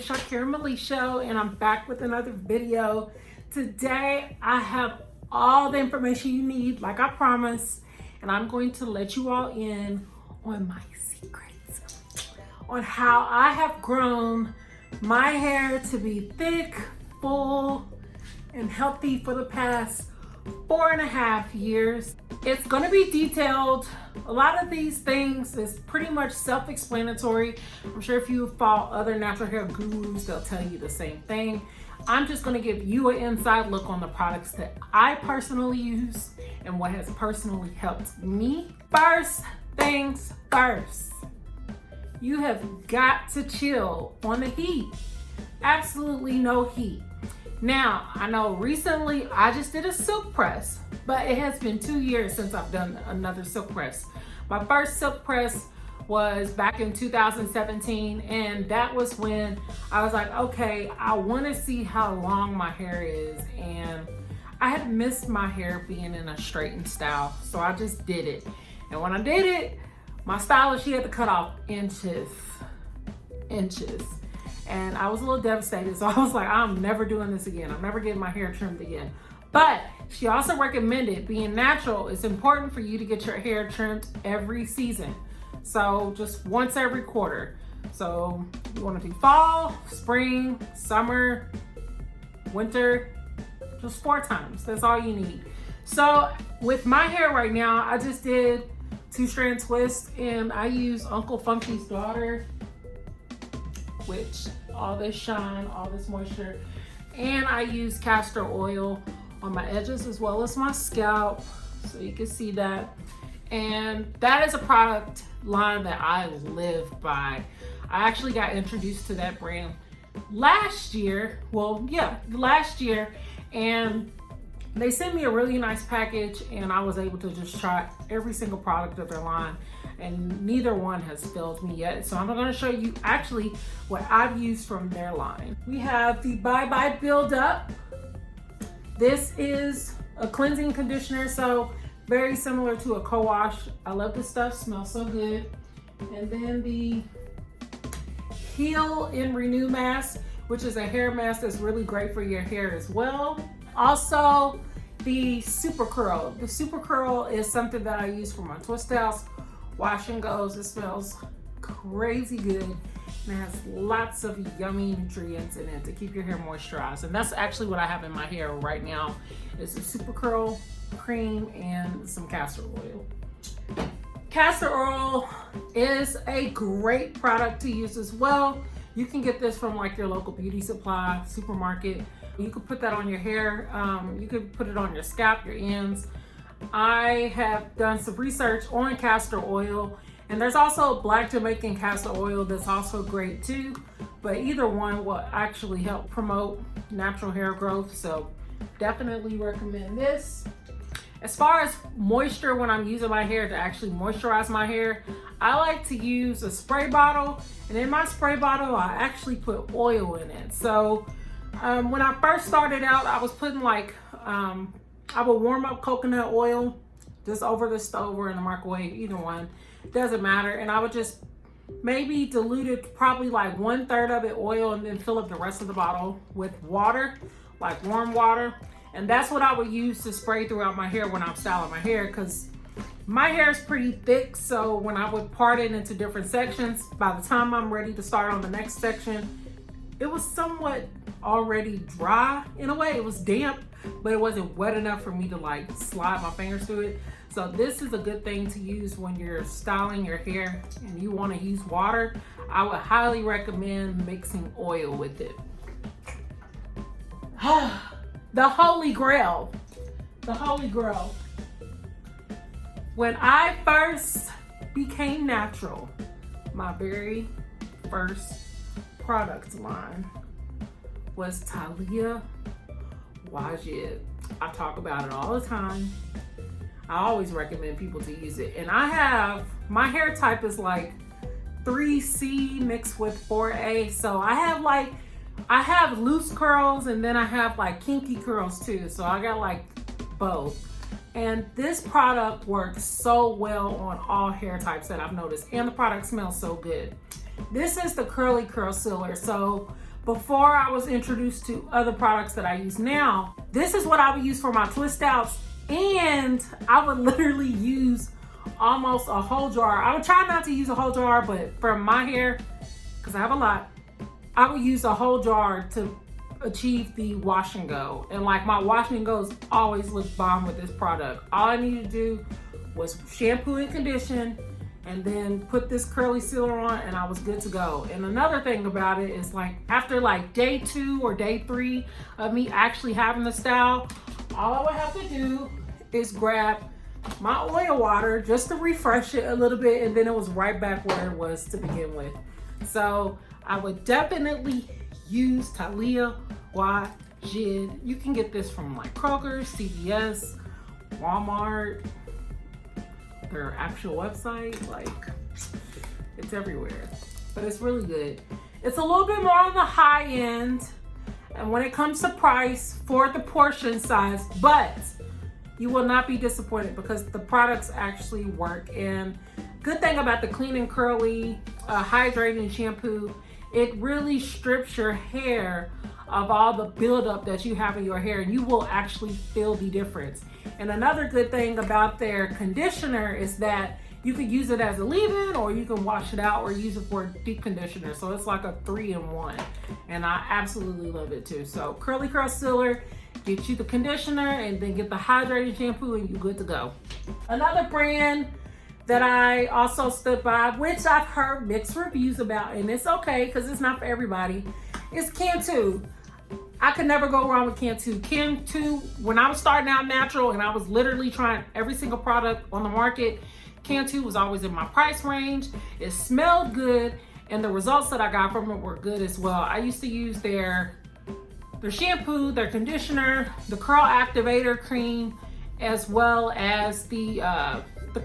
it's Shakira Malie Show, and I'm back with another video. Today, I have all the information you need, like I promised, and I'm going to let you all in on my secrets, on how I have grown my hair to be thick, full, and healthy for the past 4.5 years. It's gonna be detailed. A lot of these things is pretty much self-explanatory. I'm sure if you follow other natural hair gurus, they'll tell you the same thing. I'm just gonna give you an inside look on the products that I personally use and what has personally helped me. First things first, you have got to chill on the heat. Absolutely no heat. Now, I know recently I just did a silk press, but it has been 2 years since I've done another silk press. My first silk press was back in 2017, and that was when I was like, okay, I want to see how long my hair is, and I had missed my hair being in a straightened style, so I just did it. And when I did it, my stylist, she had to cut off inches. And I was a little devastated, so I was like, I'm never doing this again. I'm never getting my hair trimmed again. But she also recommended, being natural, it's important for you to get your hair trimmed every season. So just once every quarter. So you want to do fall, spring, summer, winter, just 4 times. That's all you need. So with my hair right now, I just did 2-strand twist, and I use Uncle Funky's Daughter, which all this shine, all this moisture, and I use castor oil on my edges as well as my scalp, so you can see that. And that is a product line that I live by. I actually got introduced to that brand last year, and they sent me a really nice package, and I was able to just try every single product of their line, and neither one has failed me yet. So I'm going to show you actually what I've used from their line. We have the Bye Bye Build Up. This is a cleansing conditioner, so very similar to a co-wash. I love this stuff, smells so good. And then the Heal and Renew Mask, which is a hair mask that's really great for your hair as well. Also, the Supercurl. The Supercurl is something that I use for my twist outs. Wash and goes. It smells crazy good, and it has lots of yummy nutrients in it to keep your hair moisturized. And that's actually what I have in my hair right now. It's a Supercurl cream and some castor oil. Castor oil is a great product to use as well. You can get this from like your local beauty supply supermarket. You could put that on your hair. You could put it on your scalp, your ends. I have done some research on castor oil, and there's also black Jamaican castor oil that's also great too, but either one will actually help promote natural hair growth, so definitely recommend this. As far as moisture, when I'm using my hair to actually moisturize my hair, I like to use a spray bottle, and in my spray bottle I actually put oil in it. So when I first started out, I was putting like I would warm up coconut oil just over the stove or in the microwave, either one, doesn't matter. And I would just maybe dilute it, probably like 1/3 of it oil, and then fill up the rest of the bottle with water, like warm water. And that's what I would use to spray throughout my hair when I'm styling my hair, because my hair is pretty thick. So when I would part it into different sections, by the time I'm ready to start on the next section, it was somewhat already dry in a way. It was damp, but it wasn't wet enough for me to like slide my fingers through it. So this is a good thing to use when you're styling your hair and you want to use water. I would highly recommend mixing oil with it. The Holy Grail. The Holy Grail. When I first became natural, my very first product line was Taliah Waajid. I talk about it all the time. I always recommend people to use it. And my hair type is like 3C mixed with 4A. So I have loose curls, and then I have like kinky curls too. So I got like both. And this product works so well on all hair types that I've noticed. And the product smells so good. This is the Curly Curl Sealer. So before I was introduced to other products that I use now. This is what I would use for my twist outs, and I would literally use almost a whole jar. I would try not to use a whole jar, but for my hair, because I have a lot, I would use a whole jar to achieve the wash and go. And like my wash and goes always look bomb with this product. All I needed to do was shampoo and condition, and then put this curly sealer on, and I was good to go. And another thing about it is, like, after like day 2 or day 3 of me actually having the style, all I would have to do is grab my oil water just to refresh it a little bit, and then it was right back where it was to begin with. So I would definitely use Taliah Waajid. You can get this from like Kroger, CVS, Walmart, their actual website. Like, it's everywhere, but it's really good. It's a little bit more on the high end, and when it comes to price for the portion size, but you will not be disappointed because the products actually work. And good thing about the Clean and Curly hydrating shampoo, it really strips your hair of all the buildup that you have in your hair, and you will actually feel the difference. And another good thing about their conditioner is that you could use it as a leave-in, or you can wash it out or use it for a deep conditioner. So it's like a 3-in-1, and I absolutely love it too. So Curly Curl Sealer, get you the conditioner, and then get the hydrating shampoo, and you're good to go. Another brand that I also stood by, which I've heard mixed reviews about, and it's okay because it's not for everybody, is Cantu. I could never go wrong with Cantu. Cantu, when I was starting out natural and I was literally trying every single product on the market, Cantu was always in my price range. It smelled good, and the results that I got from it were good as well. I used to use their shampoo, their conditioner, the curl activator cream, as well as the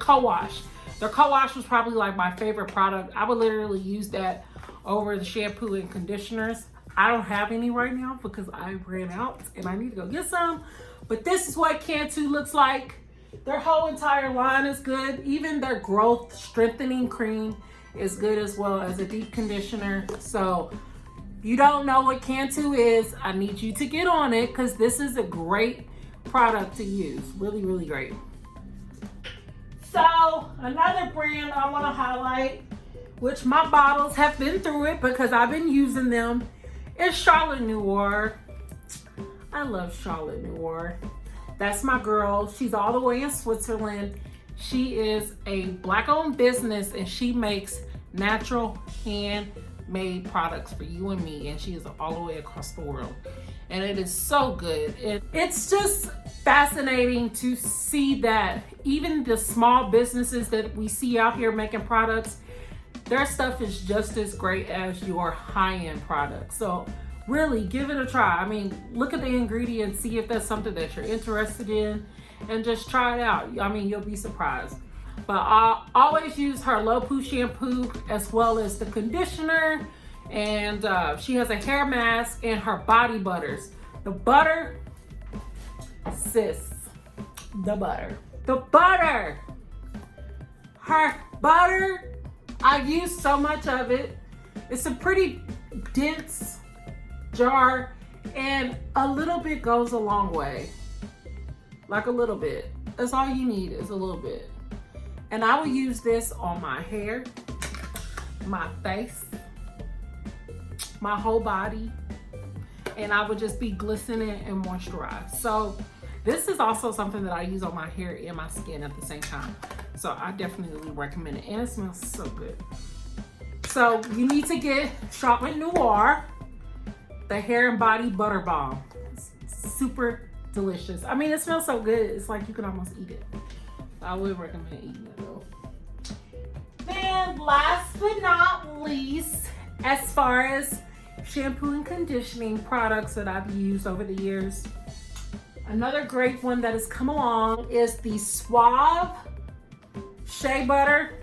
co-wash. Their co-wash was probably like my favorite product. I would literally use that over the shampoo and conditioners. I don't have any right now because I ran out and I need to go get some. But this is what Cantu looks like. Their whole entire line is good. Even their growth strengthening cream is good, as well as a deep conditioner. So if you don't know what Cantu is, I need you to get on it because this is a great product to use. Really, really great. So another brand I want to highlight, which my bottles have been through it because I've been using them, is Charlotte Noire. I love Charlotte Noire. That's my girl. She's all the way in Switzerland. She is a Black-owned business, and she makes natural handmade products for you and me, and she is all the way across the world. And it is so good. It's just fascinating to see that even the small businesses that we see out here making products, their stuff is just as great as your high-end products. So really give it a try. I mean, look at the ingredients, see if that's something that you're interested in, and just try it out. I mean, you'll be surprised. But I always use her low poo shampoo as well as the conditioner, and she has a hair mask and her body butters. The butter, sis, the butter. Her butter, I use so much of it. It's a pretty dense jar, and a little bit goes a long way. Like a little bit. That's all you need, is a little bit. And I will use this on my hair, my face, my whole body, and I would just be glistening and moisturized. So this is also something that I use on my hair and my skin at the same time. So I definitely recommend it, and it smells so good. So you need to get Charlotte Noire, the hair and body butter balm. It's super delicious. I mean, it smells so good, it's like you can almost eat it. I would recommend eating it though. Then last but not least, as far as shampoo and conditioning products that I've used over the years, another great one that has come along is the Suave Shea Butter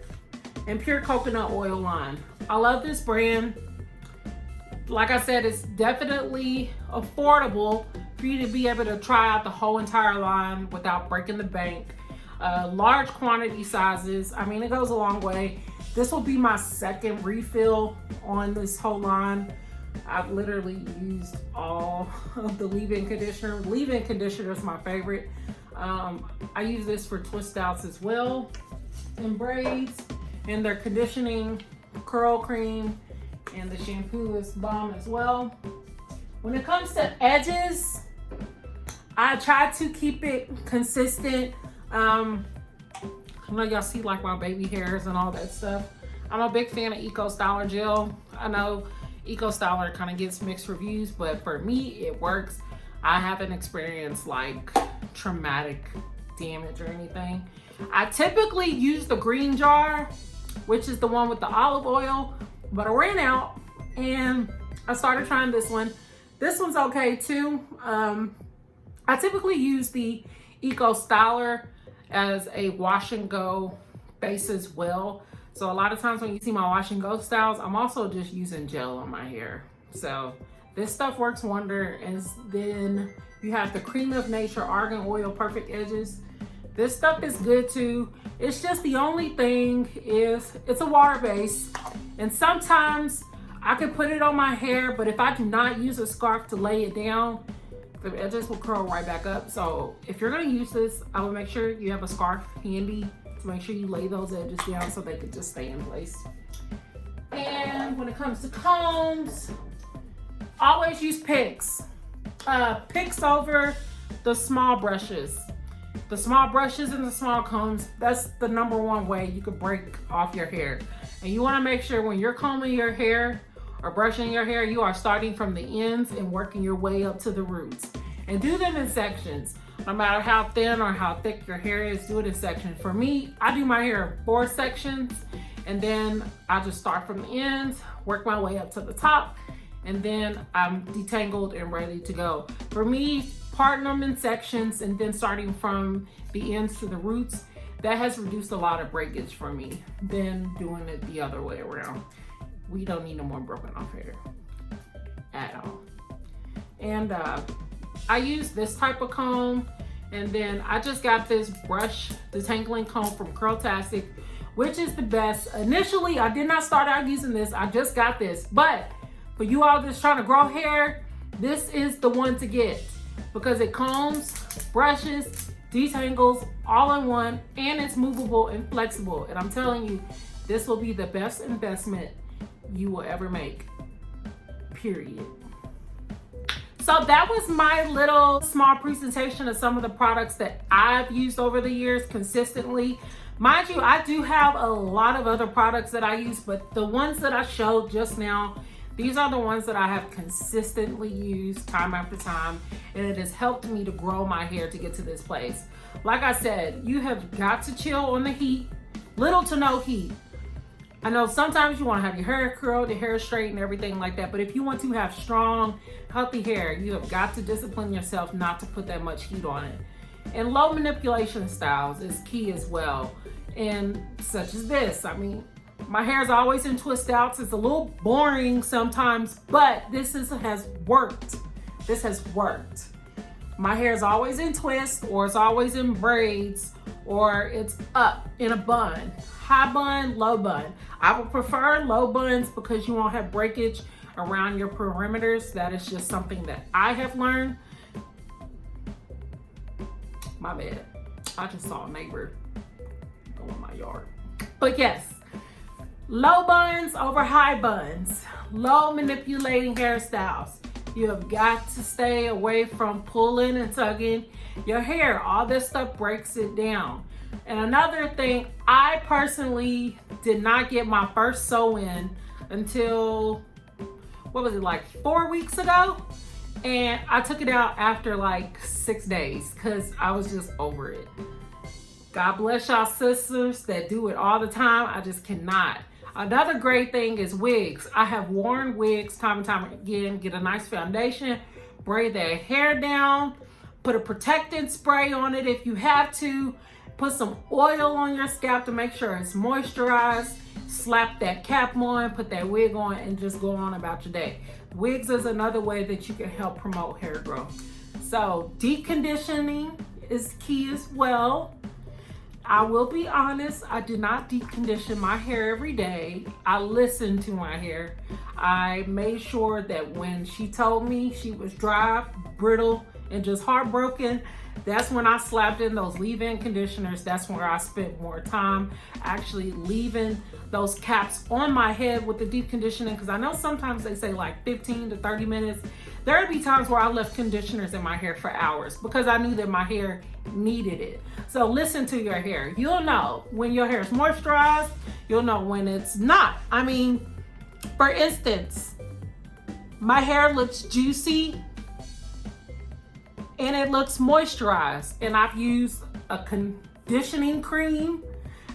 and Pure Coconut Oil line. I love this brand. Like I said, it's definitely affordable for you to be able to try out the whole entire line without breaking the bank. Large quantity sizes. I mean, it goes a long way. This will be my second refill on this whole line. I've literally used all of the leave-in conditioner. Leave-in conditioner is my favorite. I use this for twist outs as well and braids, and their conditioning curl cream and the shampoo is bomb as well. When it comes to edges, I try to keep it consistent. I know y'all see like my baby hairs and all that stuff. I'm a big fan of Eco Styler gel. I know Eco Styler kind of gets mixed reviews, but for me, it works. I haven't experienced like traumatic damage or anything. I typically use the green jar, which is the one with the olive oil, but I ran out and I started trying this one. This one's okay too. I typically use the Eco Styler as a wash and go base as well. So a lot of times when you see my wash and go styles, I'm also just using gel on my hair. So this stuff works wonder. And then you have the Cream of Nature Argan Oil Perfect Edges. This stuff is good too. It's just the only thing is it's a water base. And sometimes I can put it on my hair, but if I do not use a scarf to lay it down, the edges will curl right back up. So if you're gonna use this, I would make sure you have a scarf handy to make sure you lay those edges down so they can just stay in place. And when it comes to combs, always use picks. Picks over the small brushes. The small brushes and the small combs, that's the number one way you could break off your hair. And you wanna make sure when you're combing your hair or brushing your hair, you are starting from the ends and working your way up to the roots. And do them in sections. No matter how thin or how thick your hair is, do it in sections. For me, I do my hair in 4 sections, and then I just start from the ends, work my way up to the top, and then I'm detangled and ready to go. For me, parting them in sections and then starting from the ends to the roots, that has reduced a lot of breakage for me than doing it the other way around. We don't need no more broken off hair at all. And I use this type of comb, and then I just got this brush detangling comb from Curltastic, which is the best. Initially, I did not start out using this. I just got this, but for you all just trying to grow hair, this is the one to get because it combs, brushes, detangles all in one, and it's movable and flexible. And I'm telling you, this will be the best investment you will ever make, period. So that was my little small presentation of some of the products that I've used over the years consistently. Mind you, I do have a lot of other products that I use, but the ones that I showed just now, these are the ones that I have consistently used time after time, and it has helped me to grow my hair to get to this place. Like I said, you have got to chill on the heat, little to no heat. I know sometimes you want to have your hair curled, your hair straight and everything like that, but if you want to have strong, healthy hair, you have got to discipline yourself not to put that much heat on it. And low manipulation styles is key as well. And such as this, I mean, my hair is always in twist outs. It's a little boring sometimes, but this has worked. This has worked. My hair is always in twists, or it's always in braids, or it's up in a bun. High bun, low bun. I would prefer low buns because you won't have breakage around your perimeters. That is just something that I have learned. My bad. I just saw a neighbor go in my yard. But yes, low buns over high buns. Low manipulating hairstyles. You have got to stay away from pulling and tugging your hair. All this stuff breaks it down. And another thing, I personally did not get my first sew-in until, what was it, like 4 weeks ago? And I took it out after like 6 days because I was just over it. God bless y'all sisters that do it all the time. I just cannot. Another great thing is wigs. I have worn wigs time and time again. Get a nice foundation, braid that hair down, put a protectant spray on it if you have to, put some oil on your scalp to make sure it's moisturized, slap that cap on, put that wig on, and just go on about your day. Wigs is another way that you can help promote hair growth. So deep conditioning is key as well. I will be honest, I did not deep condition my hair every day. I listened to my hair. I made sure that when she told me she was dry, brittle, and just heartbroken, that's when I slapped in those leave-in conditioners. That's where I spent more time actually leaving those caps on my head with the deep conditioning, because I know sometimes they say like 15 to 30 minutes. There would be times where I left conditioners in my hair for hours because I knew that my hair needed it. So listen to your hair. You'll know when your hair is moisturized. You'll know when it's not. I mean, for instance, my hair looks juicy and it looks moisturized, and I've used a conditioning cream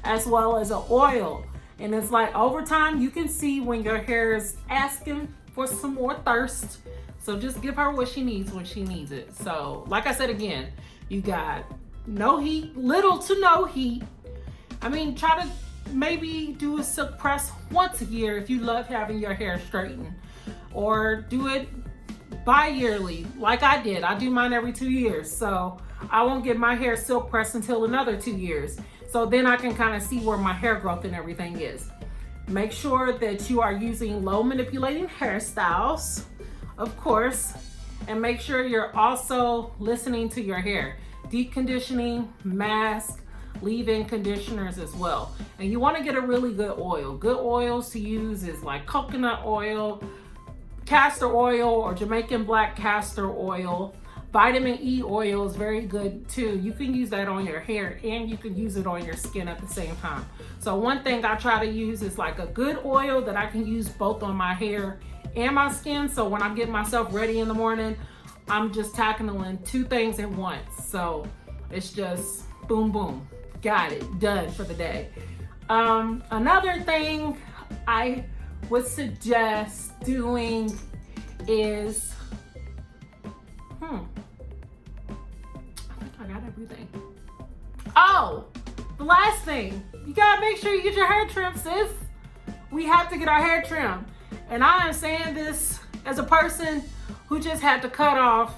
as well as an oil, and it's like over time you can see when your hair is asking for some more thirst. So just give her what she needs when she needs it. So like I said again, you got no heat, little to no heat. I mean, try to maybe do a silk press once a year if you love having your hair straightened, or do it bi-yearly like I did. I do mine every 2 years, so I won't get my hair silk pressed until another 2 years. So then I can kind of see where my hair growth and everything is. Make sure that you are using low manipulating hairstyles, of course, and make sure you're also listening to your hair. Deep conditioning, mask, leave-in conditioners as well. And you want to get a really good oil. Good oils to use is like coconut oil, castor oil, or Jamaican black castor oil. Vitamin E oil is very good too. You can use that on your hair and you can use it on your skin at the same time. So one thing I try to use is like a good oil that I can use both on my hair and my skin. So when I'm getting myself ready in the morning, I'm just tackling 2 things at once. So it's just boom, boom, got it, done for the day. Another thing I would suggest doing is, I think I got everything. Oh, the last thing, you gotta make sure you get your hair trimmed, sis. We have to get our hair trimmed. And I am saying this as a person who just had to cut off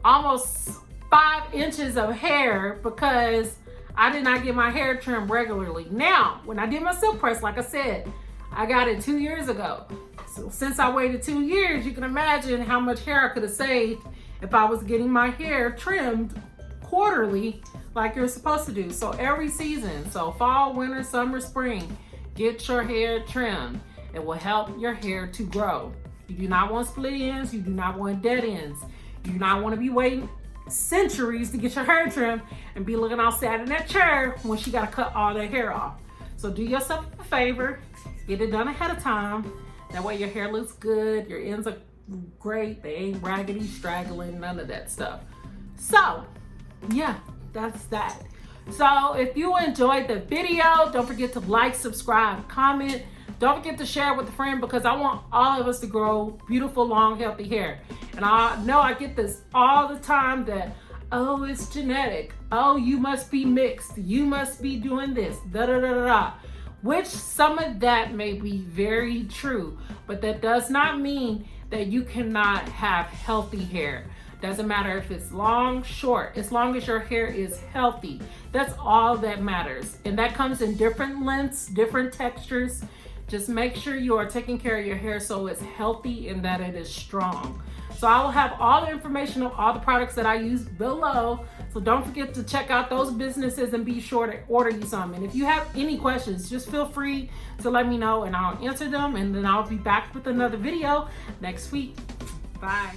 almost 5 inches of hair because I did not get my hair trimmed regularly. Now, when I did my silk press, like I said, I got it 2 years ago. So since I waited 2 years, you can imagine how much hair I could have saved if I was getting my hair trimmed quarterly like you're supposed to do. So every season, so fall, winter, summer, spring, get your hair trimmed. It will help your hair to grow. You do not want split ends. You do not want dead ends. You do not want to be waiting centuries to get your hair trimmed and be looking all sad in that chair when she got to cut all that hair off. So do yourself a favor. Get it done ahead of time. That way your hair looks good. Your ends are great. They ain't raggedy, straggling, none of that stuff. So yeah, that's that. So if you enjoyed the video, don't forget to like, subscribe, comment. Don't forget to share with a friend, because I want all of us to grow beautiful, long, healthy hair. And I know I get this all the time that, oh, it's genetic. Oh, you must be mixed. You must be doing this, da da da da da. Which some of that may be very true, but that does not mean that you cannot have healthy hair. Doesn't matter if it's long, short, as long as your hair is healthy. That's all that matters. And that comes in different lengths, different textures. Just make sure you are taking care of your hair so it's healthy and that it is strong. So I will have all the information of all the products that I use below. So don't forget to check out those businesses and be sure to order you some. And if you have any questions, just feel free to let me know and I'll answer them. And then I'll be back with another video next week. Bye.